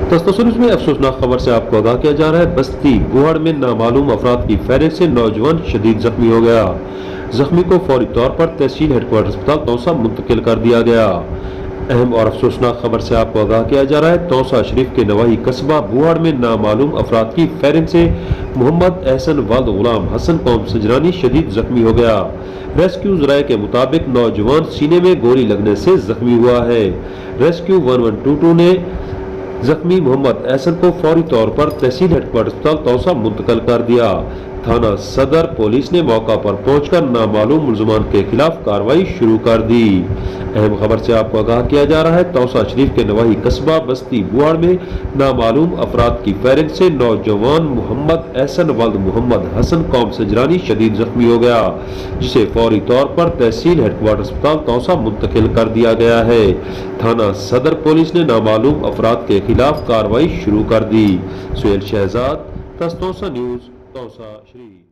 तस्सुस में अफसोसनाक खबर से आपको आगाह किया जा रहा है। बस्ती बुहड़ में नामालूम अफराद की फायरिंग से नौजवान शदीद जख्मी हो गया। जख्मी को फौरी तौर पर तहसील हेडक्वार्टर अस्पताल तौसा मुंतकिल कर दिया गया। अहम और अफसोसनाक खबर से आपको आगाह किया जा रहा है। तौसा शरीफ के नवाही कस्बा बुहड़ में नामालूम अफराद की फायरिंग से मोहम्मद एहसन वल्द गुलाम हसन कौम सजरानी शदीद जख्मी हो गया। रेस्क्यू जराये के मुताबिक नौजवान सीने में गोली लगने से जख्मी हुआ है। रेस्क्यू 1122 ने जख्मी मोहम्मद एहसन को फौरी तौर पर तहसील हेडक्वार्टर अस्पताल तौसा मुंतकिल कर दिया। थाना सदर पुलिस ने मौका पर पहुंचकर नामालूम मुलजमान के खिलाफ कार्रवाई शुरू कर दी। अहम खबर से आपको आगाह किया जा रहा है। तौसा शरीफ के नवाही कस्बा बस्ती बुआड़ में नामालूम अफराद की फायरिंग से नौजवान मोहम्मद एहसन वल्द मोहम्मद हसन कौम सजरानी शदीद जख्मी हो गया, जिसे फौरी तौर पर तहसील हेडक्वार्टर अस्पताल तौसा मुंतकिल कर दिया गया है। थाना सदर पुलिस ने नामालूम अफराद के खिलाफ कार्रवाई शुरू कर दी। सुहेल शहजाद, तौसा न्यूज़, तौसा शरीफ।